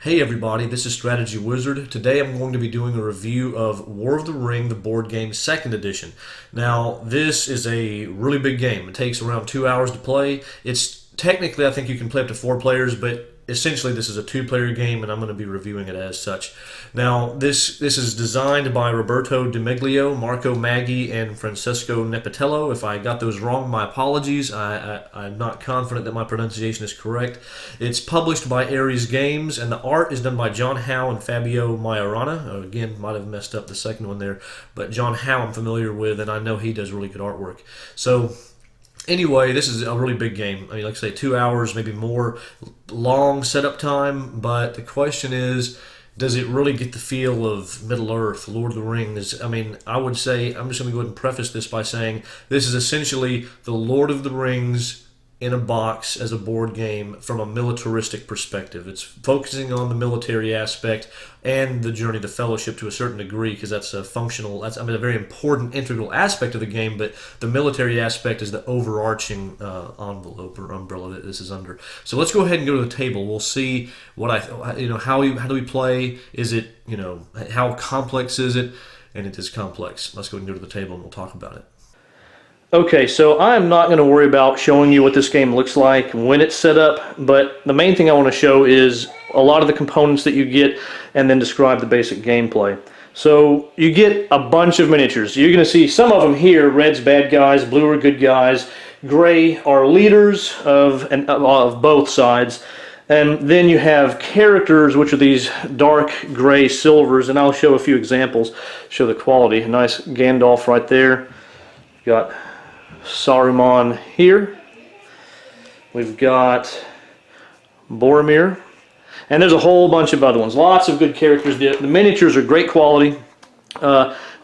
Hey everybody, this is Strategywizard. Today I'm going to be doing a review of War of the Ring, the board game 2nd edition. Now, this is a really big game. It takes around 2 hours to play. It's technically, I think you can play up to 4 players, but essentially this is a 2-player game and I'm going to be reviewing it as such. Now, this is designed by Roberto Dimiglio, Marco Maggi, and Francesco Nepitello. If I got those wrong, my apologies. I'm not confident that my pronunciation is correct. It's published by Ares Games, and the art is done by John Howe and Fabio Majorana. Again, might have messed up the second one there, but John Howe I'm familiar with, and I know he does really good artwork. So, anyway, this is a really big game. I mean, like I say, 2 hours, maybe more, long setup time, but the question is, does it really get the feel of Middle-earth, Lord of the Rings? I mean, I would say, I'm just going to go ahead and preface this by saying this is essentially the Lord of the Rings in a box as a board game from a militaristic perspective. It's focusing on the military aspect and the journey to fellowship to a certain degree, because that's a functional, a very important integral aspect of the game, but the military aspect is the overarching envelope or umbrella that this is under. So let's go ahead and go to the table. We'll see how do we play? Is it, how complex is it? And it is complex. Let's go ahead and go to the table and we'll talk about it. Okay, so I'm not going to worry about showing you what this game looks like when it's set up, but the main thing I want to show is a lot of the components that you get and then describe the basic gameplay. So you get a bunch of miniatures. You're going to see some of them here. Red's bad guys, blue are good guys, gray are leaders of both sides. And then you have characters, which are these dark gray silvers, and I'll show a few examples, show the quality. A nice Gandalf right there. Got Saruman here. We've got Boromir. And there's a whole bunch of other ones. Lots of good characters. The miniatures are great quality.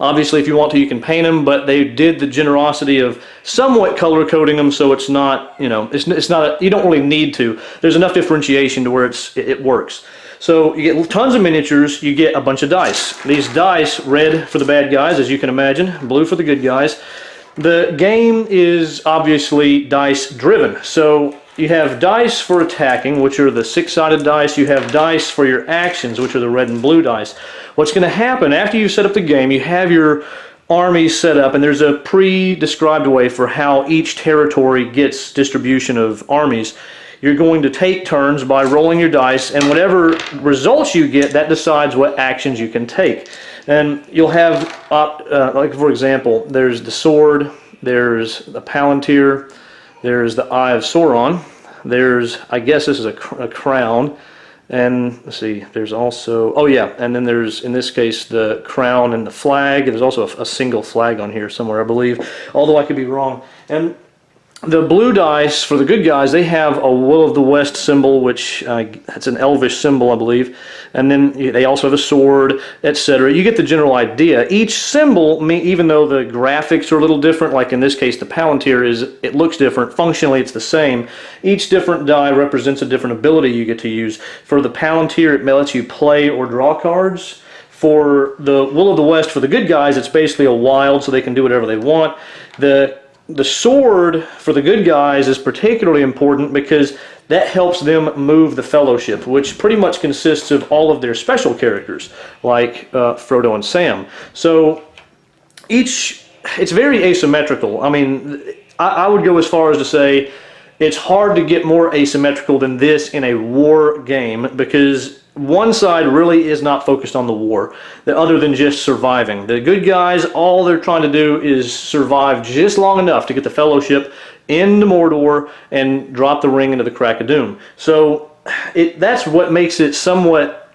Obviously, if you want to, you can paint them, but they did the generosity of somewhat color coding them, so it's not, it's not, you don't really need to. There's enough differentiation to where it works. So you get tons of miniatures, you get a bunch of dice. These dice, red for the bad guys, as you can imagine, blue for the good guys. The game is obviously dice driven. So you have dice for attacking, which are the 6-sided dice. You have dice for your actions, which are the red and blue dice. What's going to happen after you set up the game, you have your armies set up, and there's a pre-described way for how each territory gets distribution of armies. You're going to take turns by rolling your dice, and whatever results you get, that decides what actions you can take. And you'll have, like for example, there's the sword, there's the palantir, there's the Eye of Sauron, there's, I guess this is a crown, and let's see, there's also, oh yeah, and then there's, in this case, the crown and the flag. There's also a single flag on here somewhere, I believe, although I could be wrong. And the blue dice, for the good guys, they have a Will of the West symbol, which it's an elvish symbol, I believe. And then they also have a sword, etc. You get the general idea. Each symbol, even though the graphics are a little different, like in this case the palantir it looks different, functionally it's the same. Each different die represents a different ability you get to use. For the palantir, it lets you play or draw cards. For the Will of the West, for the good guys, it's basically a wild, so they can do whatever they want. The sword for the good guys is particularly important because that helps them move the fellowship, which pretty much consists of all of their special characters, like Frodo and Sam. So it's very asymmetrical. I mean, I would go as far as to say it's hard to get more asymmetrical than this in a war game, because one side really is not focused on the war, other than just surviving. The good guys, all they're trying to do is survive just long enough to get the fellowship into Mordor and drop the ring into the Crack of Doom. So that's what makes it somewhat,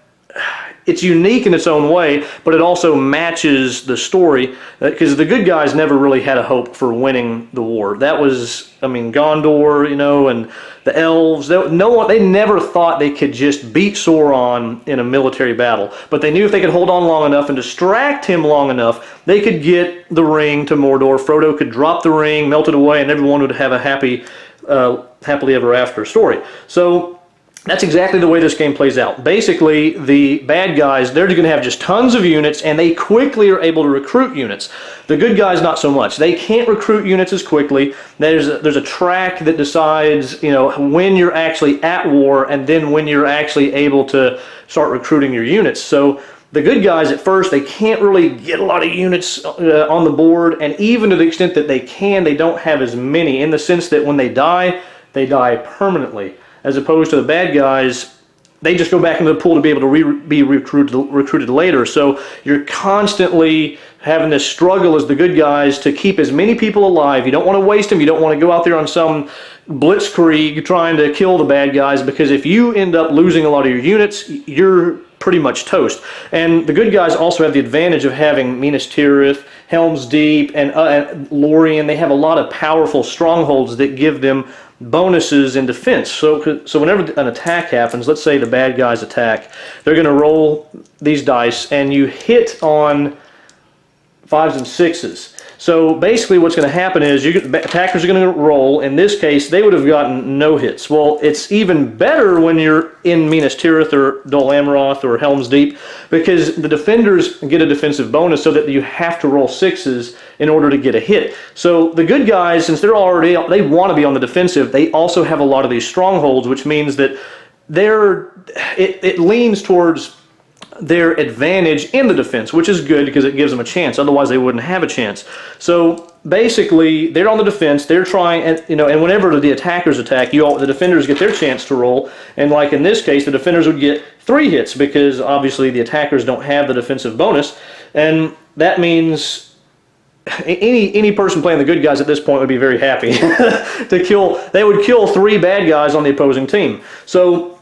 it's unique in its own way, but it also matches the story, because the good guys never really had a hope for winning the war. That was, I mean, Gondor, and the elves, they never thought they could just beat Sauron in a military battle, but they knew if they could hold on long enough and distract him long enough, they could get the ring to Mordor. Frodo could drop the ring, melt it away, and everyone would have a happily ever after story. So That's exactly the way this game plays out. Basically, the bad guys, they're going to have just tons of units, and they quickly are able to recruit units. The good guys, not so much. They can't recruit units as quickly. There's a track that decides, when you're actually at war, and then when you're actually able to start recruiting your units. So the good guys, at first, they can't really get a lot of units on the board, and even to the extent that they can, they don't have as many, in the sense that when they die permanently. As opposed to the bad guys, they just go back into the pool to be able to be recruited later. So you're constantly having this struggle as the good guys to keep as many people alive. You don't want to waste them. You don't want to go out there on some blitzkrieg trying to kill the bad guys, because if you end up losing a lot of your units, you're pretty much toast. And the good guys also have the advantage of having Minas Tirith, Helm's Deep, and Lorien. They have a lot of powerful strongholds that give them bonuses in defense. So whenever an attack happens, let's say the bad guys attack, they're going to roll these dice, and you hit on 5s and 6s. So basically what's going to happen is attackers are going to roll. In this case, they would have gotten no hits. Well, it's even better when you're in Minas Tirith or Dol Amroth or Helm's Deep, because the defenders get a defensive bonus so that you have to roll 6s in order to get a hit. So the good guys, since they want to be on the defensive, they also have a lot of these strongholds, which means that it leans towards their advantage in the defense, which is good because it gives them a chance. Otherwise, they wouldn't have a chance. So basically, they're on the defense. They're trying, and whenever the attackers attack, the defenders get their chance to roll. And like in this case, the defenders would get 3 hits because obviously the attackers don't have the defensive bonus, and that means any person playing the good guys at this point would be very happy They would kill 3 bad guys on the opposing team. So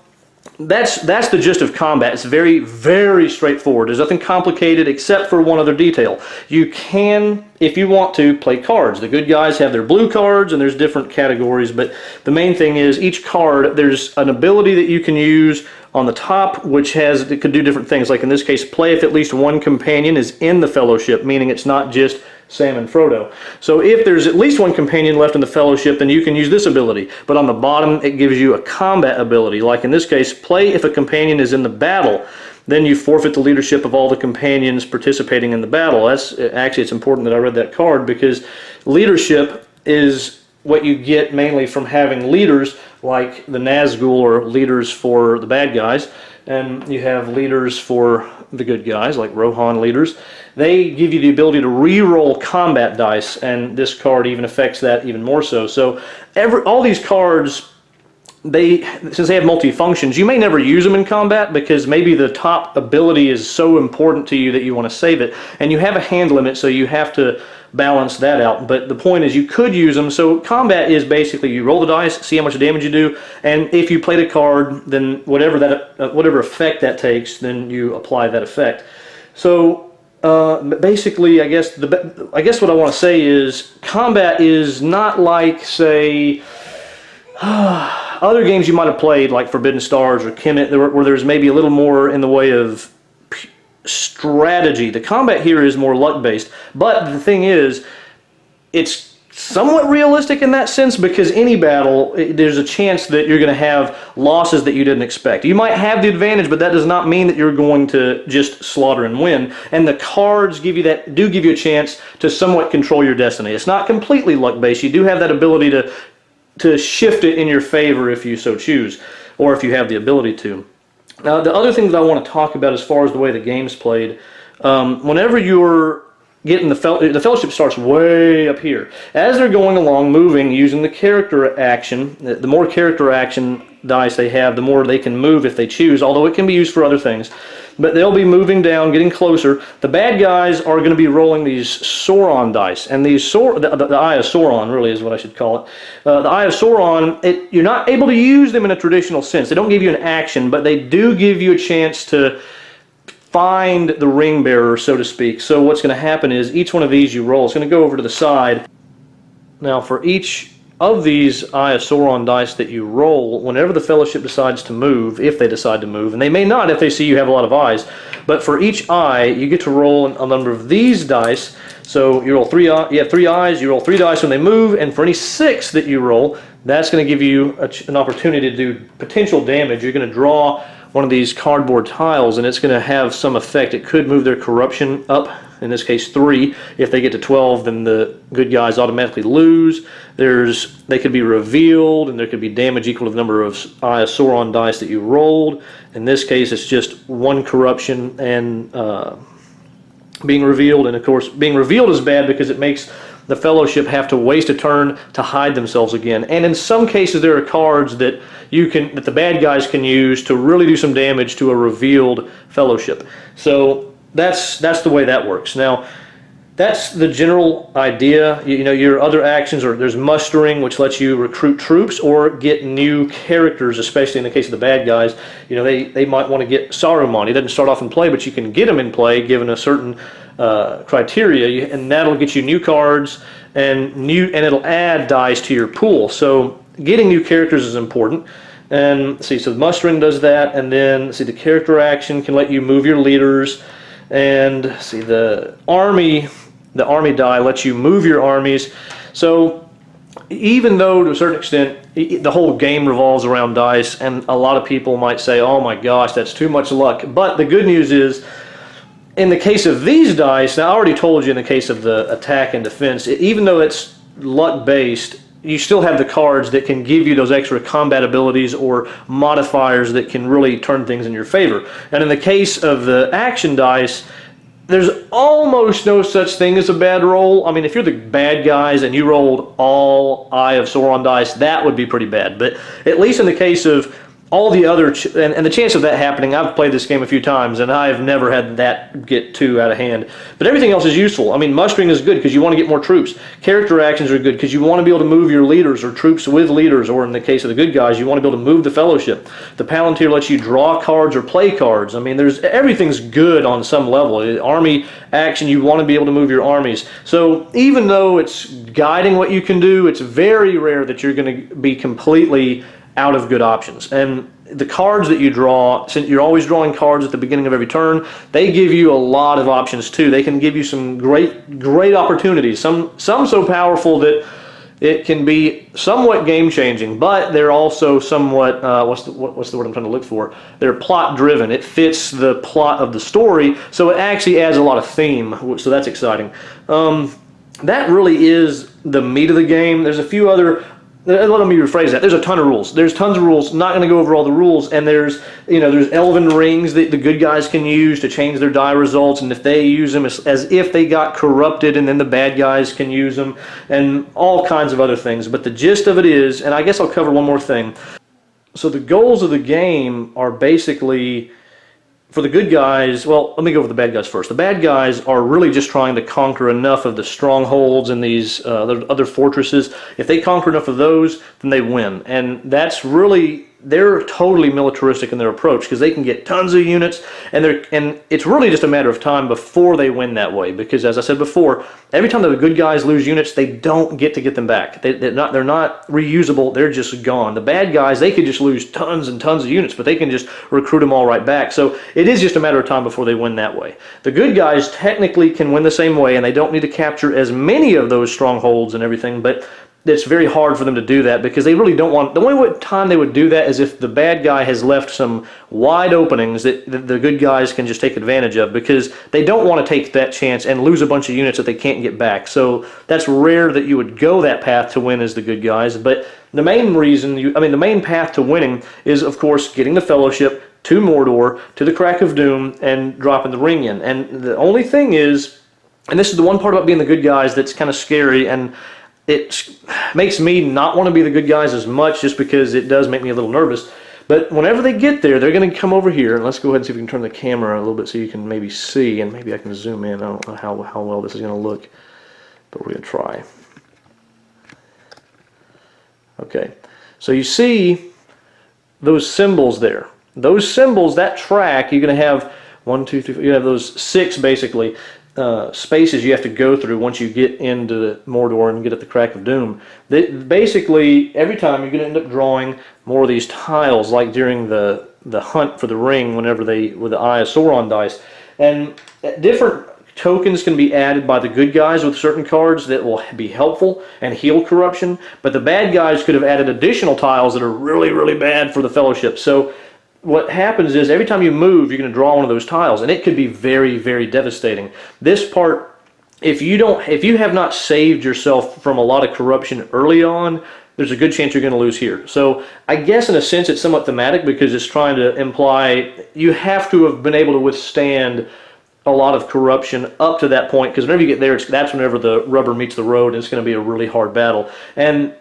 that's the gist of combat. It's very, very straightforward. There's nothing complicated except for one other detail. You can, if you want to, play cards. The good guys have their blue cards, and there's different categories, but the main thing is each card, there's an ability that you can use on the top, it could do different things. Like in this case, play if at least one companion is in the fellowship, meaning it's not just Sam and Frodo. So if there's at least one companion left in the fellowship, then you can use this ability. But on the bottom, it gives you a combat ability. Like in this case, play if a companion is in the battle. Then you forfeit the leadership of all the companions participating in the battle. It's important that I read that card, because leadership is what you get mainly from having leaders like the Nazgul, or leaders for the bad guys, and you have leaders for the good guys, like Rohan leaders. They give you the ability to re-roll combat dice, and this card even affects that even more so. So all these cards, since they have multi-functions, you may never use them in combat because maybe the top ability is so important to you that you want to save it, and you have a hand limit, so you have to balance that out. But the point is, you could use them. So combat is basically you roll the dice, see how much damage you do, and if you played a card, then whatever effect that takes, then you apply that effect. So basically, I guess what I want to say is combat is not like, say, other games you might have played, like Forbidden Stars or Kemet, where there's maybe a little more in the way of strategy. The combat here is more luck-based, but the thing is, it's somewhat realistic in that sense, because any battle, there's a chance that you're going to have losses that you didn't expect. You might have the advantage, but that does not mean that you're going to just slaughter and win. And the cards do give you a chance to somewhat control your destiny. It's not completely luck-based. You do have that ability to shift it in your favor if you so choose, or if you have the ability to. Now, the other thing that I want to talk about as far as the way the game's played, whenever you're getting the fellowship starts way up here. As they're going along, moving, using the character action, the more character action dice they have, the more they can move if they choose, although it can be used for other things. But they'll be moving down, getting closer. The bad guys are going to be rolling these Sauron dice, and the Eye of Sauron really is what I should call it. The Eye of Sauron, you're not able to use them in a traditional sense. They don't give you an action, but they do give you a chance to find the ring bearer, so to speak. So what's going to happen is each one of these you roll, it's going to go over to the side. Now for each of these Eye of Sauron dice that you roll, whenever the Fellowship decides to move, if they decide to move, and they may not if they see you have a lot of eyes, but for each eye, you get to roll a number of these dice. So you roll you have 3 eyes, you roll 3 dice when they move, and for any 6 that you roll, that's going to give you an opportunity to do potential damage. You're going to draw one of these cardboard tiles, and it's going to have some effect. It could move their corruption up, in this case 3. If they get to 12, then the good guys automatically lose. They could be revealed, and there could be damage equal to the number of Eye of Sauron dice that you rolled. In this case, it's just 1 corruption and being revealed. And of course, being revealed is bad because it makes the Fellowship have to waste a turn to hide themselves again. And in some cases, there are cards that that the bad guys can use to really do some damage to a revealed Fellowship. So that's the way that works. Now, that's the general idea. You know, your other actions are, there's mustering, which lets you recruit troops or get new characters, especially in the case of the bad guys. You know, they might want to get Saruman. He doesn't start off in play, but you can get him in play given a certain criteria, and that'll get you new cards and it'll add dice to your pool. So getting new characters is important. And see, so mustering does that, and then see the character action can let you move your leaders, and see the army die lets you move your armies. So even though to a certain extent the whole game revolves around dice, and a lot of people might say, oh my gosh, that's too much luck, but the good news is, in the case of these dice, now I already told you in the case of the attack and defense, even though it's luck based, you still have the cards that can give you those extra combat abilities or modifiers that can really turn things in your favor. And in the case of the action dice, there's almost no such thing as a bad roll. I mean, if you're the bad guys and you rolled all Eye of Sauron dice, that would be pretty bad. But at least in the case of all the other, and the chance of that happening, I've played this game a few times, and I've never had that get too out of hand. But everything else is useful. I mean, mustering is good because you want to get more troops. Character actions are good because you want to be able to move your leaders or troops with leaders, or in the case of the good guys, you want to be able to move the Fellowship. The Palantir lets you draw cards or play cards. I mean, everything's good on some level. Army action, you want to be able to move your armies. So even though it's guiding what you can do, it's very rare that you're going to be completely out of good options. And the cards that you draw, since you're always drawing cards at the beginning of every turn, they give you a lot of options too. They can give you some great opportunities. Some so powerful that it can be somewhat game changing, but they're also somewhat what's the word I'm trying to look for? They're plot driven. It fits the plot of the story, so it actually adds a lot of theme. So that's exciting. That really is the meat of the game. There's a few other. Let me rephrase that. There's a ton of rules. There's tons of rules. Not going to go over all the rules. And there's elven rings that the good guys can use to change their die results. And if they use them as if they got corrupted, and then the bad guys can use them, and all kinds of other things. But the gist of it is, and I guess I'll cover one more thing. So the goals of the game are basically, for the good guys, well, let me go over the bad guys first. The bad guys are really just trying to conquer enough of the strongholds and these other fortresses. If they conquer enough of those, then they win. And that's really, they're totally militaristic in their approach because they can get tons of units, and it's really just a matter of time before they win that way. Because as I said before, every time the good guys lose units, they don't get to get them back. They're not reusable. They're just gone. The bad guys, they could just lose tons and tons of units, but they can just recruit them all right back. So it is just a matter of time before they win that way. The good guys technically can win the same way, and they don't need to capture as many of those strongholds and everything, but it's very hard for them to do that because they really don't want. The only time they would do that is if the bad guy has left some wide openings that the good guys can just take advantage of, because they don't want to take that chance and lose a bunch of units that they can't get back. So that's rare that you would go that path to win as the good guys. But the main reason, the main path to winning is, of course, getting the Fellowship to Mordor, to the Crack of Doom, and dropping the ring in. And the only thing is, and this is the one part about being the good guys that's kind of scary, and it makes me not want to be the good guys as much, just because it does make me a little nervous. But whenever they get there, they're going to come over here, and let's go ahead and see if we can turn the camera a little bit so you can maybe see, and maybe I can zoom in. I don't know how well this is going to look, but we're going to try. Okay, so you see those symbols there. Those symbols, that track, you're going to have 1, 2, 3, 4, you have those 6 basically. spaces you have to go through once you get into Mordor and get at the Crack of Doom. Basically, every time you're going to end up drawing more of these tiles, like during the hunt for the ring, whenever with the Eye of Sauron dice, and different tokens can be added by the good guys with certain cards that will be helpful and heal corruption, but the bad guys could have added additional tiles that are really, really bad for the Fellowship. So what happens is every time you move, you're going to draw one of those tiles, and it could be very, very devastating. This part, if you have not saved yourself from a lot of corruption early on, there's a good chance you're going to lose here. So I guess in a sense it's somewhat thematic because it's trying to imply you have to have been able to withstand a lot of corruption up to that point, because whenever you get there, that's whenever the rubber meets the road, and it's going to be a really hard battle. And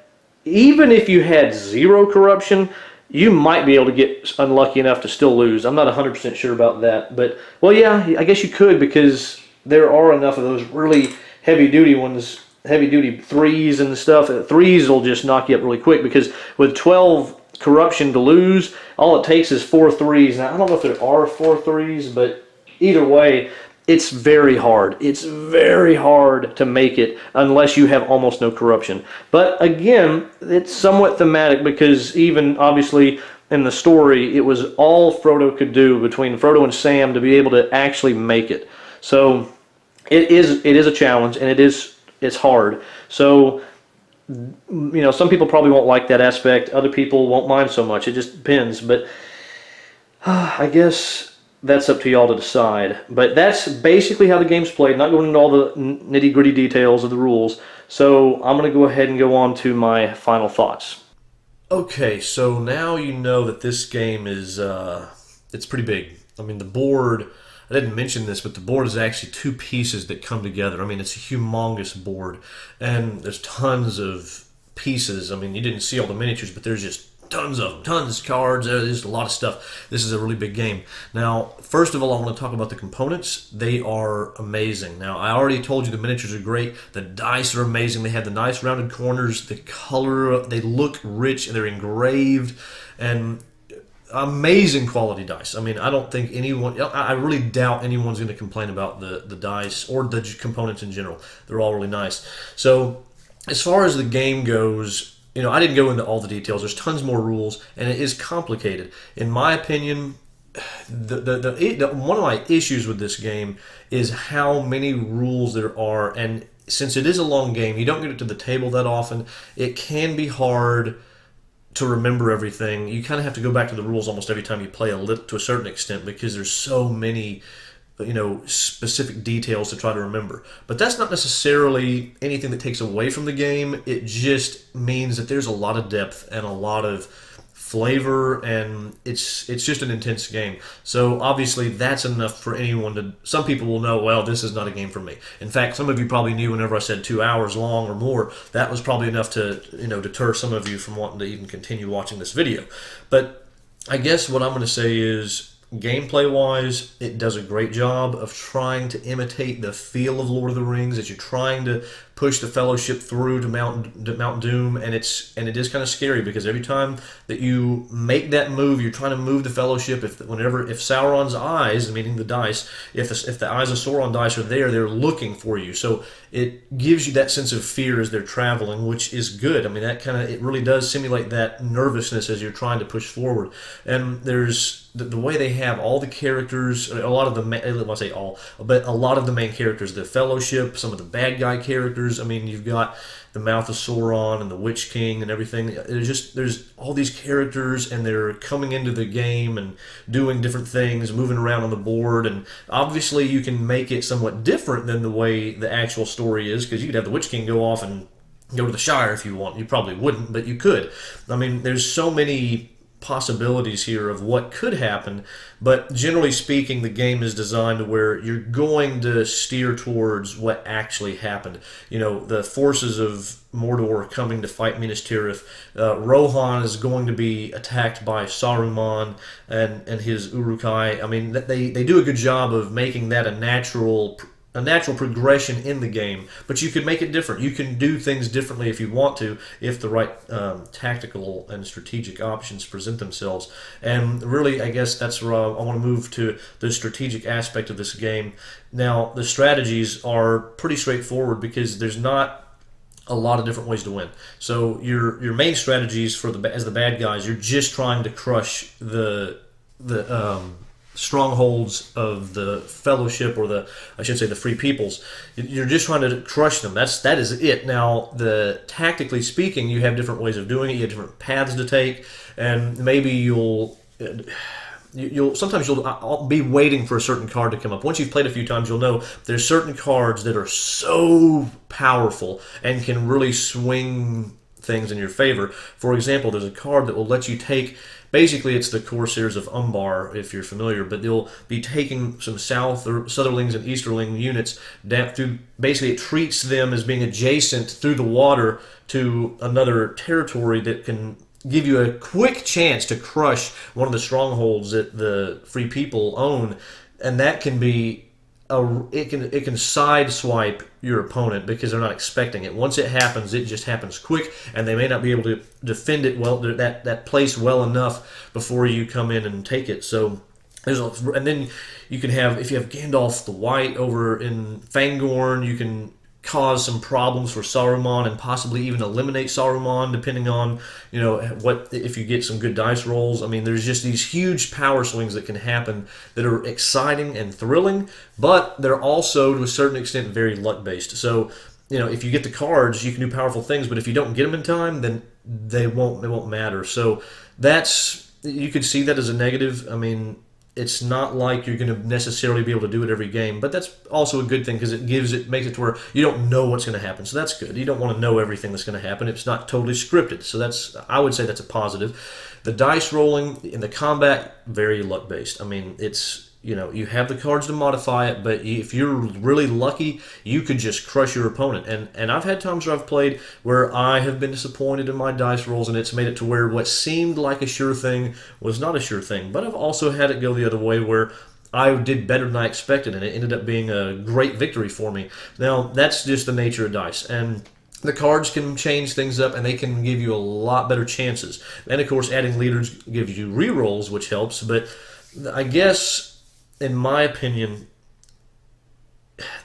even if you had zero corruption, you might be able to get unlucky enough to still lose. I'm not 100% sure about that, but, well, yeah, I guess you could, because there are enough of those really heavy-duty ones, heavy-duty threes and stuff. Threes will just knock you up really quick, because with 12 corruption to lose, all it takes is 4 threes. Now, I don't know if there are 4 threes, but either way, it's very hard. It's very hard to make it unless you have almost no corruption. But again, it's somewhat thematic because even obviously in the story, it was all Frodo could do between Frodo and Sam to be able to actually make it. So it is a challenge, and it's hard. So some people probably won't like that aspect. Other people won't mind so much. It just depends. But I guess that's up to y'all to decide. But that's basically how the game's played, not going into all the nitty-gritty details of the rules. So I'm going to go ahead and go on to my final thoughts. Okay, so now you know that this game is, it's pretty big. I mean, the board, I didn't mention this, but the board is actually 2 pieces that come together. I mean, it's a humongous board, and there's tons of pieces. I mean, you didn't see all the miniatures, but there's just tons of them, tons of cards. There's a lot of stuff. This is a really big game. Now, first of all, I want to talk about the components. They are amazing. Now, I already told you the miniatures are great. The dice are amazing. They have the nice rounded corners. The color, they look rich, and they're engraved, and amazing quality dice. I mean, I don't think I really doubt anyone's going to complain about the dice or the components in general. They're all really nice. So, as far as the game goes, I didn't go into all the details. There's tons more rules, and it is complicated. In my opinion, one of my issues with this game is how many rules there are. And since it is a long game, you don't get it to the table that often. It can be hard to remember everything. You kind of have to go back to the rules almost every time you play to a certain extent, because there's so many specific details to try to remember. But that's not necessarily anything that takes away from the game. It just means that there's a lot of depth and a lot of flavor, and it's just an intense game. So obviously that's enough for anyone to, some people will know, well, this is not a game for me. In fact, some of you probably knew whenever I said 2 hours long or more, that was probably enough to deter some of you from wanting to even continue watching this video. But I guess what I'm going to say is, gameplay-wise, it does a great job of trying to imitate the feel of Lord of the Rings as you're trying to push the Fellowship through to Mount Doom, and it is kind of scary, because every time that you make that move, you're trying to move the Fellowship. If Sauron's eyes, meaning the dice, if the eyes of Sauron dice are there, they're looking for you. So it gives you that sense of fear as they're traveling, which is good. I mean, it really does simulate that nervousness as you're trying to push forward. And there's the way they have all the characters, a lot of the main characters, the Fellowship, some of the bad guy characters. I mean, you've got the Mouth of Sauron and the Witch King and everything. There's all these characters, and they're coming into the game and doing different things, moving around on the board. And obviously, you can make it somewhat different than the way the actual story is, because you could have the Witch King go off and go to the Shire if you want. You probably wouldn't, but you could. I mean, there's so many possibilities here of what could happen, but generally speaking, the game is designed to where you're going to steer towards what actually happened. The forces of Mordor coming to fight Minas Tirith. Rohan is going to be attacked by Saruman and his Uruk-hai. I mean, they do a good job of making that a natural a natural progression in the game, but you could make it different. You can do things differently if you want to, if the right tactical and strategic options present themselves. And really, I guess that's where I want to move to the strategic aspect of this game. Now, the strategies are pretty straightforward because there's not a lot of different ways to win. So your main strategies for as the bad guys, you're just trying to crush the strongholds of the fellowship, or I should say the free peoples. You're just trying to crush them. That is it. Now, tactically speaking, you have different ways of doing it. You have different paths to take, and maybe you'll sometimes you'll be waiting for a certain card to come up. Once you've played a few times, you'll know there's certain cards that are so powerful and can really swing things in your favor. For example, there's a card that will let you take, basically it's the Corsairs of Umbar, if you're familiar, but they'll be taking some Southerlings and Easterling units down through, basically it treats them as being adjacent through the water to another territory that can give you a quick chance to crush one of the strongholds that the free people own, and that can be it can sideswipe your opponent because they're not expecting it. Once it happens, it just happens quick, and they may not be able to defend it well, that place well enough before you come in and take it. So and then you can have, if you have Gandalf the White over in Fangorn, you can cause some problems for Saruman and possibly even eliminate Saruman, depending on what, if you get some good dice rolls. I mean, there's just these huge power swings that can happen that are exciting and thrilling, but they're also to a certain extent very luck based. So if you get the cards, you can do powerful things, but if you don't get them in time, then they won't matter. So you could see that as a negative. I mean, it's not like you're going to necessarily be able to do it every game, but that's also a good thing because it makes it to where you don't know what's going to happen. So that's good. You don't want to know everything that's going to happen. It's not totally scripted. So I would say that's a positive. The dice rolling in the combat, very luck based. I mean, you have the cards to modify it, but if you're really lucky, you could just crush your opponent. And I've had times where I've played where I have been disappointed in my dice rolls, and it's made it to where what seemed like a sure thing was not a sure thing. But I've also had it go the other way where I did better than I expected, and it ended up being a great victory for me. Now, that's just the nature of dice. And the cards can change things up, and they can give you a lot better chances. And, of course, adding leaders gives you rerolls, which helps. But I guess, in my opinion,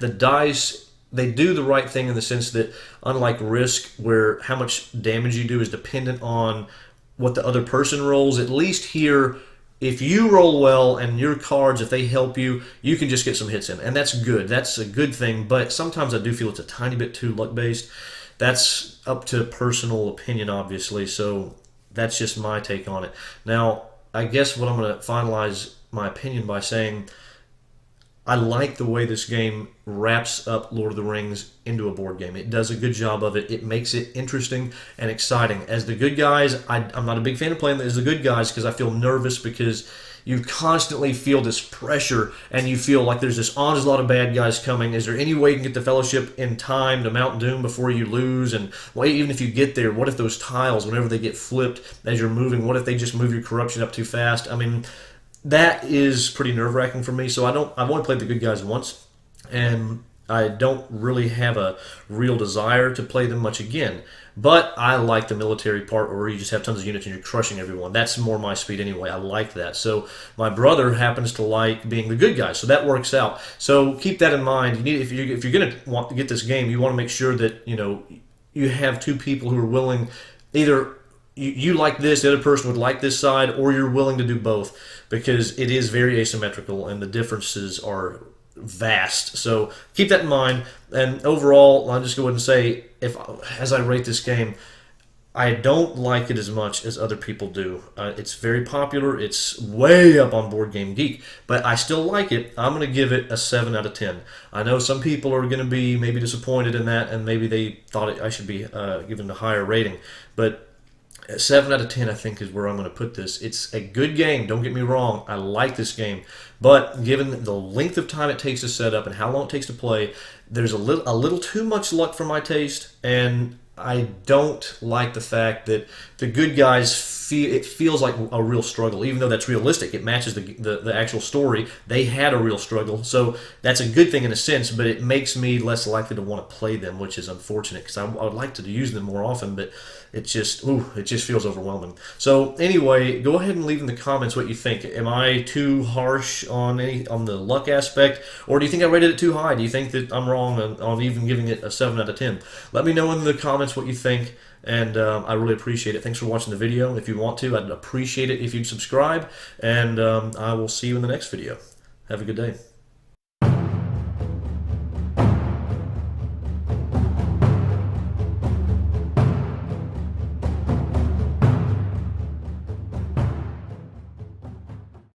the dice, they do the right thing in the sense that, unlike Risk, where how much damage you do is dependent on what the other person rolls, at least here, if you roll well and your cards, if they help you, you can just get some hits in. And that's good. That's a good thing. But sometimes I do feel it's a tiny bit too luck-based. That's up to personal opinion, obviously. So that's just my take on it. Now, I guess what I'm going to finalize my opinion by saying I like the way this game wraps up Lord of the Rings into a board game. It does a good job of it. It makes it interesting and exciting. As the good guys, I'm not a big fan of playing as the good guys because I feel nervous because you constantly feel this pressure and you feel like there's this onslaught of bad guys coming. Is there any way you can get the Fellowship in time to Mount Doom before you lose? And even if you get there, what if those tiles, whenever they get flipped as you're moving, what if they just move your corruption up too fast? I mean, that is pretty nerve-wracking for me. So I've only played the good guys once, and I don't really have a real desire to play them much again. But I like the military part where you just have tons of units and you're crushing everyone. That's more my speed anyway. I like that. So my brother happens to like being the good guy, so that works out. So keep that in mind. If you're going to want to get this game, you want to make sure that you have two people who are willing, either you like this, the other person would like this side, or you're willing to do both, because it is very asymmetrical and the differences are vast. So keep that in mind. And overall, I'll just go ahead and say, as I rate this game, I don't like it as much as other people do. It's very popular. It's way up on Board Game Geek, but I still like it. I'm going to give it a 7 out of 10. I know some people are going to be maybe disappointed in that, and maybe they thought I should be given a higher rating, but 7 out of 10, I think, is where I'm going to put this. It's a good game. Don't get me wrong. I like this game. But given the length of time it takes to set up and how long it takes to play, there's a little too much luck for my taste. And I don't like the fact that the good guys feel it feels like a real struggle, even though that's realistic. It matches the actual story. They had a real struggle, so that's a good thing in a sense. But it makes me less likely to want to play them, which is unfortunate because I would like to use them more often, but it just feels overwhelming. So anyway, go ahead and leave in the comments what you think. Am I too harsh on the luck aspect, or do you think I rated it too high? Do you think that I'm wrong on even giving it a 7 out of 10? Let me know in the comments what you think, and I really appreciate it. Thanks for watching the video. If you want to, I'd appreciate it if you'd subscribe, and I will see you in the next video. Have a good day.